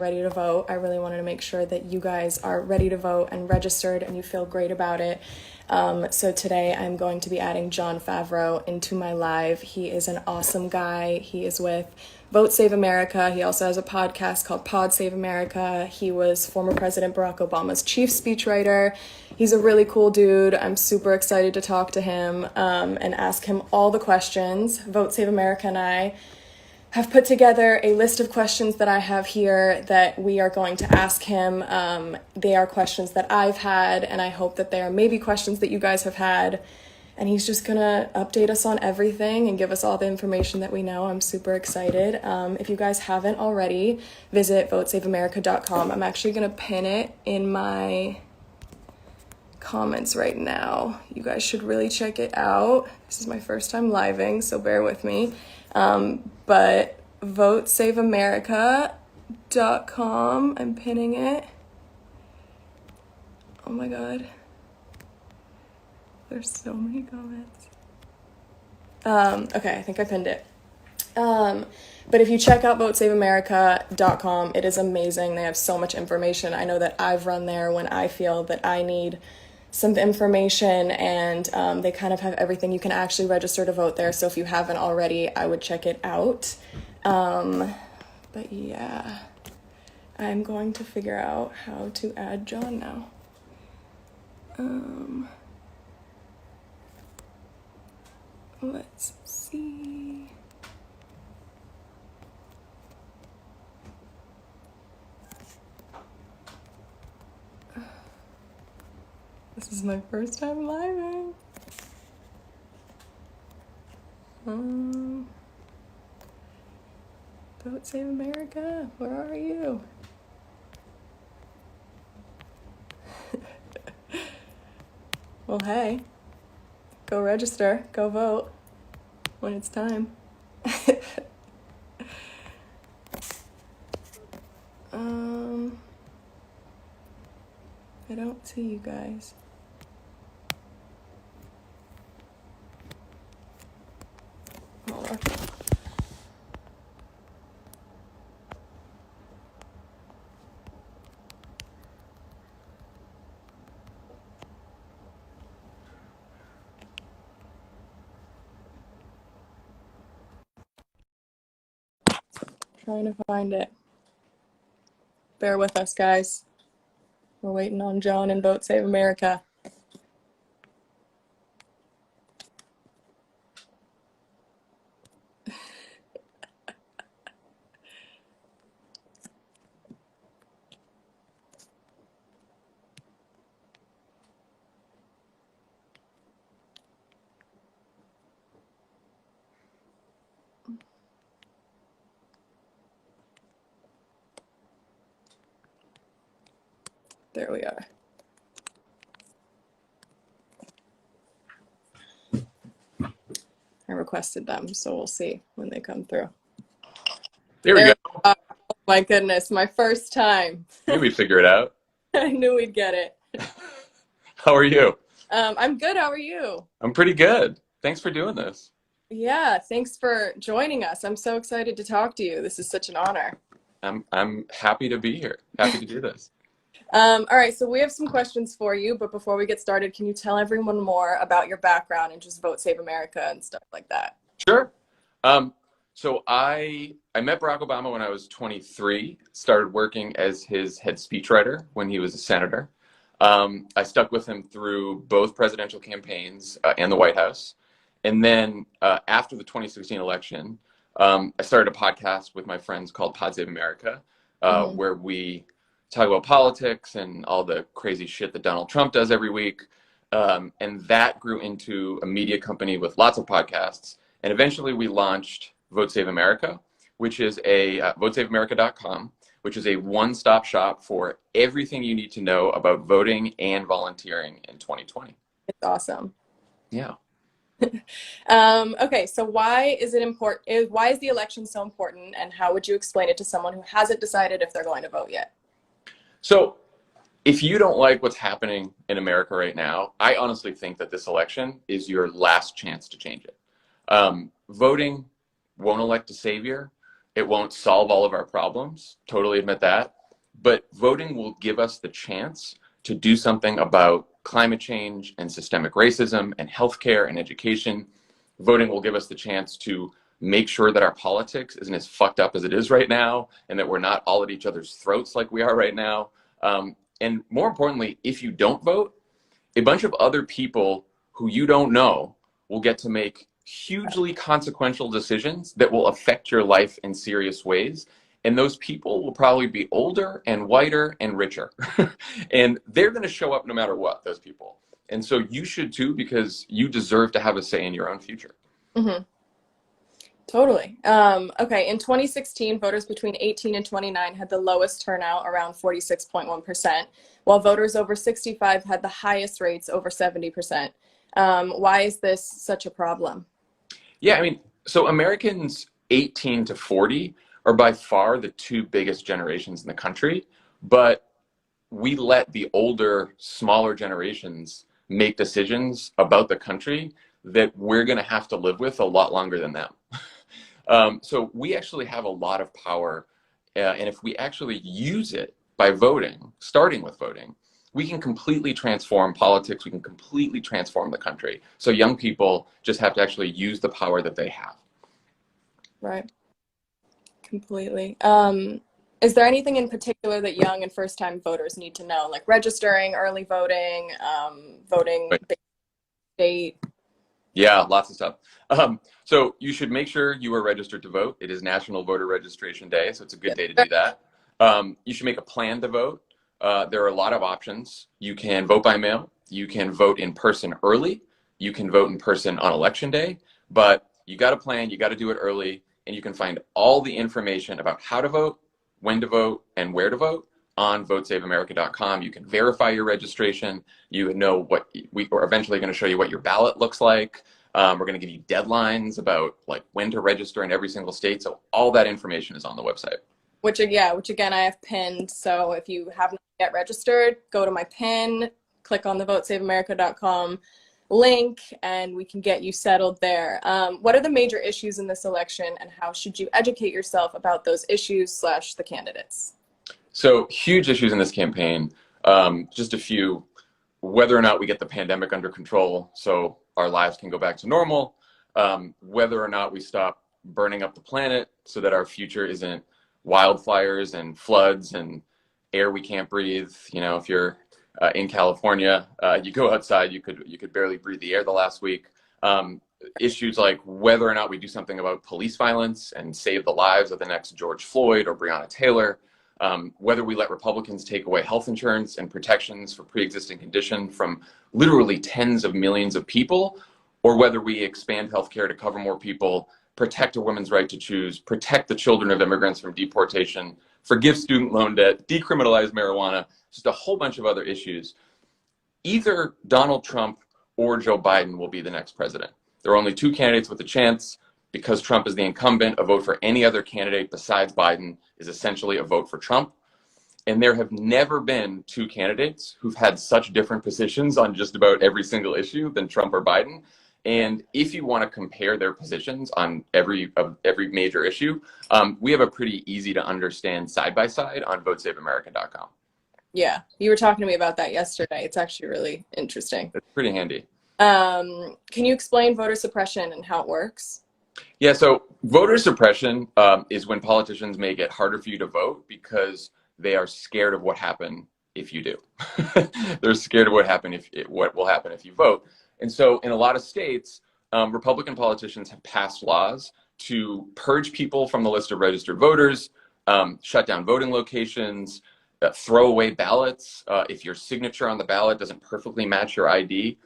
ready to vote. I really wanted to make sure that you guys are ready to vote and registered and you feel great about it. So today I'm going to be adding Jon Favreau into my live. He is an awesome guy. He is with Vote Save America. He also has a podcast called Pod Save America. He was former President Barack Obama's chief speechwriter. He's a really cool dude. I'm super excited to talk to him and ask him all the questions. Vote Save America and I have put together a list of questions that I have here that we are going to ask him. They are questions that I've had, and I hope that they are maybe questions that you guys have had. And he's just gonna update us on everything and give us all the information that we know. I'm super excited. If you guys haven't already, visit votesaveamerica.com. I'm actually gonna pin it in my comments right now. You guys should really check it out. This is my first time living, so bear with me. But votesaveamerica.com, I'm pinning it. Oh my God. There's so many comments. Okay, I think I pinned it. But if you check out votesaveamerica.com, it is amazing. They have so much information. I know that I've run there when I feel that I need some information, and they kind of have everything. You can actually register to vote there, so if you haven't already, I would check it out. But yeah, I'm going to figure out how to add Jon now. Let's see. This is my first time living. Vote Save America, where are you? Well, hey, go register, go vote when it's time. I don't see you guys. Hold on. Trying to find it. Bear with us, guys. We're waiting on Jon and Vote Save America. There we are. I requested them, so we'll see when they come through. There we go. Oh my goodness, my first time. Maybe we figure it out. I knew we'd get it. How are you? I'm good. How are you? I'm pretty good. Thanks for doing this. Yeah, thanks for joining us. I'm so excited to talk to you. This is such an honor. I'm happy to be here. Happy to do this. All right, so we have some questions for you, but before we get started, can you tell everyone more about your background and just Vote Save America and stuff like that? Sure. So I met Barack Obama when I was 23, started working as his head speechwriter when he was a senator. I stuck with him through both presidential campaigns and the White House. And then after the 2016 election, I started a podcast with my friends called Pod Save America, where we talk about politics and all the crazy shit that Donald Trump does every week. And that grew into a media company with lots of podcasts. And eventually we launched Vote Save America, which is votesaveamerica.com, which is a one-stop shop for everything you need to know about voting and volunteering in 2020. It's awesome. Yeah. Okay, so why is it important? Why is the election so important, and how would you explain it to someone who hasn't decided if they're going to vote yet? So if you don't like what's happening in America right now, I honestly think that this election is your last chance to change it. Voting won't elect a savior. It won't solve all of our problems, totally admit that. But voting will give us the chance to do something about climate change and systemic racism and healthcare and education. Voting will give us the chance to make sure that our politics isn't as fucked up as it is right now, and that we're not all at each other's throats like we are right now. And more importantly, if you don't vote, a bunch of other people who you don't know will get to make hugely consequential decisions that will affect your life in serious ways. And those people will probably be older and whiter and richer. And they're going to show up no matter what, those people. And so you should too, because you deserve to have a say in your own future. Mm-hmm. Totally. Okay, in 2016, voters between 18 and 29 had the lowest turnout, around 46.1%, while voters over 65 had the highest rates, over 70%. Why is this such a problem? Yeah, I mean, so Americans 18 to 40 are by far the two biggest generations in the country, but we let the older, smaller generations make decisions about the country that we're going to have to live with a lot longer than them. So we actually have a lot of power, and if we actually use it by voting, starting with voting, we can completely transform politics. We can completely transform the country. So young people just have to actually use the power that they have. Right. Completely. Is there anything in particular that young and first-time voters need to know, like registering, early voting, voting Right. state? Yeah, lots of stuff. So you should make sure you are registered to vote. It is National Voter Registration Day, so it's a good day to do that. You should make a plan to vote. There are a lot of options. You can vote by mail. You can vote in person early. You can vote in person on election day. But you got to plan. You got to do it early. And you can find all the information about how to vote, when to vote, and where to vote on votesaveamerica.com. You can verify your registration. You know what we're eventually going to show you what your ballot looks like. We're going to give you deadlines about like when to register in every single state. So all that information is on the website. Which again, I have pinned. So if you haven't yet registered, go to my pin, click on the votesaveamerica.com link, and we can get you settled there. What are the major issues in this election, and how should you educate yourself about those issues / the candidates? So huge issues in this campaign. Just a few: whether or not we get the pandemic under control so our lives can go back to normal, whether or not we stop burning up the planet so that our future isn't wildfires and floods and air we can't breathe. You know, if you're in California, you go outside, you could barely breathe the air the last week. Issues like whether or not we do something about police violence and save the lives of the next George Floyd or Breonna Taylor. Whether we let Republicans take away health insurance and protections for pre-existing condition from literally tens of millions of people, or whether we expand healthcare to cover more people, protect a woman's right to choose, protect the children of immigrants from deportation, forgive student loan debt, decriminalize marijuana, just a whole bunch of other issues. Either Donald Trump or Joe Biden will be the next president. There are only two candidates with a chance. Because Trump is the incumbent, a vote for any other candidate besides Biden is essentially a vote for Trump. And there have never been two candidates who've had such different positions on just about every single issue than Trump or Biden. And if you want to compare their positions on every major issue, we have a pretty easy to understand side by side on votesaveamerica.com. Yeah, you were talking to me about that yesterday. It's actually really interesting. It's pretty handy. Can you explain voter suppression and how it works? Yeah, so voter suppression is when politicians make it harder for you to vote because they are scared of what happen if you do. They're scared of what will happen if you vote. And so in a lot of states, Republican politicians have passed laws to purge people from the list of registered voters, shut down voting locations, throw away ballots if your signature on the ballot doesn't perfectly match your ID.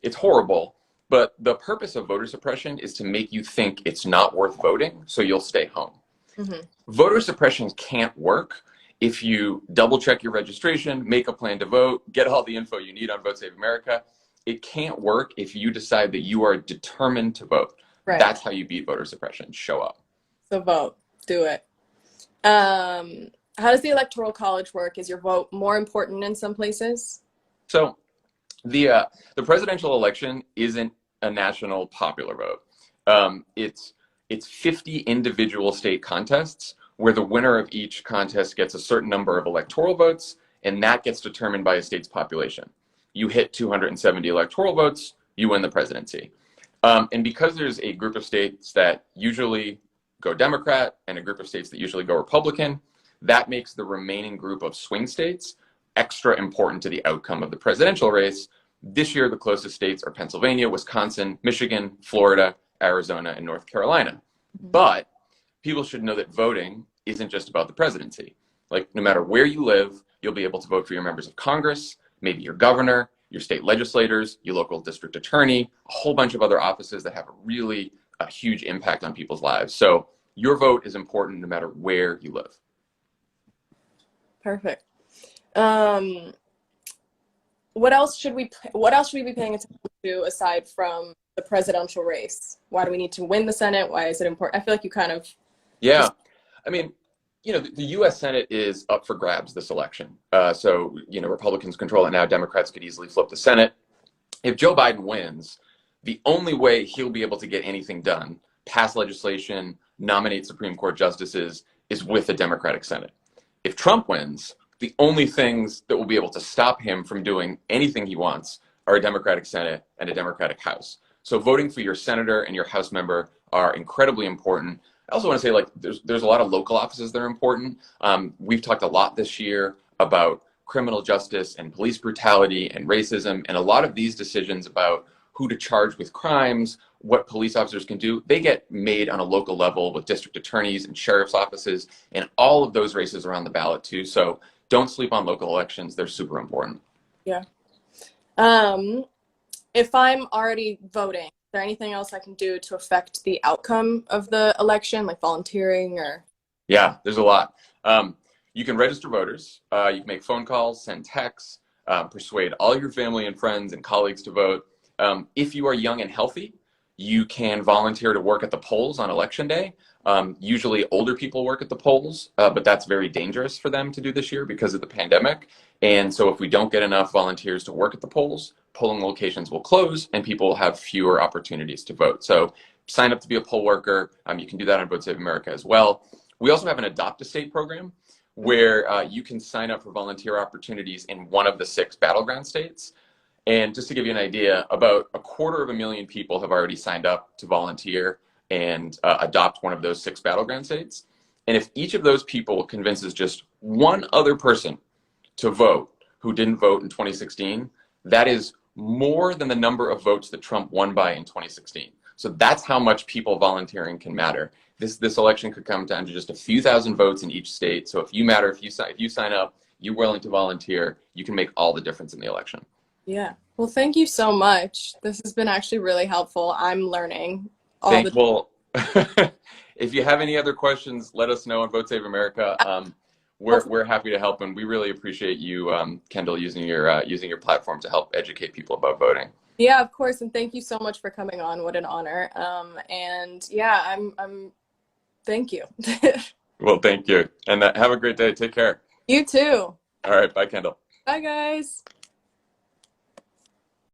It's horrible. But the purpose of voter suppression is to make you think it's not worth voting, so you'll stay home. Mm-hmm. Voter suppression can't work if you double check your registration, make a plan to vote, get all the info you need on Vote Save America. It can't work if you decide that you are determined to vote. Right. That's how you beat voter suppression. Show up. So vote. Do it. How does the Electoral College work? Is your vote more important in some places? So the presidential election isn't a national popular vote. It's it's 50 individual state contests where the winner of each contest gets a certain number of electoral votes, and that gets determined by a state's population. You hit 270 electoral votes, you win the presidency. And because there's a group of states that usually go Democrat and a group of states that usually go Republican, that makes the remaining group of swing states extra important to the outcome of the presidential race. This year, the closest states are Pennsylvania, Wisconsin, Michigan, Florida, Arizona, and North Carolina. But people should know that voting isn't just about the presidency. Like, no matter where you live, you'll be able to vote for your members of Congress, maybe your governor, your state legislators, your local district attorney, a whole bunch of other offices that have a huge impact on people's lives. So your vote is important no matter where you live. Perfect. What else should we be paying attention to aside from the presidential race? Why do we need to win the Senate? Why is it important? I feel like you kind of... Yeah. I mean, the U.S. Senate is up for grabs this election. So, Republicans control it now. Democrats could easily flip the Senate. If Joe Biden wins, the only way he'll be able to get anything done, pass legislation, nominate Supreme Court justices, is with a Democratic Senate. If Trump wins, the only things that will be able to stop him from doing anything he wants are a Democratic Senate and a Democratic House. So voting for your senator and your House member are incredibly important. I also want to say, there's a lot of local offices that are important. We've talked a lot this year about criminal justice and police brutality and racism, and a lot of these decisions about who to charge with crimes, what police officers can do, they get made on a local level with district attorneys and sheriff's offices, and all of those races are on the ballot too. So don't sleep on local elections. They're super important. Yeah. If I'm already voting, is there anything else I can do to affect the outcome of the election, like volunteering or? Yeah, there's a lot. You can register voters. You can make phone calls, send texts, persuade all your family and friends and colleagues to vote. If you are young and healthy, you can volunteer to work at the polls on election day. Usually older people work at the polls, but that's very dangerous for them to do this year because of the pandemic. And so if we don't get enough volunteers to work at the polls, polling locations will close and people will have fewer opportunities to vote. So sign up to be a poll worker. You can do that on Vote Save America as well. We also have an Adopt a State program where you can sign up for volunteer opportunities in one of the 6 battleground states. And just to give you an idea, about 250,000 people have already signed up to volunteer and adopt one of those 6 battleground states. And if each of those people convinces just one other person to vote who didn't vote in 2016, that is more than the number of votes that Trump won by in 2016. So that's how much people volunteering can matter. This election could come down to just a few thousand votes in each state. So if you sign up, you're willing to volunteer, you can make all the difference in the election. Yeah. Well, thank you so much. This has been actually really helpful. I'm learning Well, if you have any other questions, let us know on Vote Save America. We're happy to help, and we really appreciate you, Kendall, using your platform to help educate people about voting. Yeah, of course, and thank you so much for coming on. What an honor. And yeah, I'm thank you. Well, thank you, and have a great day. Take care. You too. All right, bye, Kendall. Bye, guys.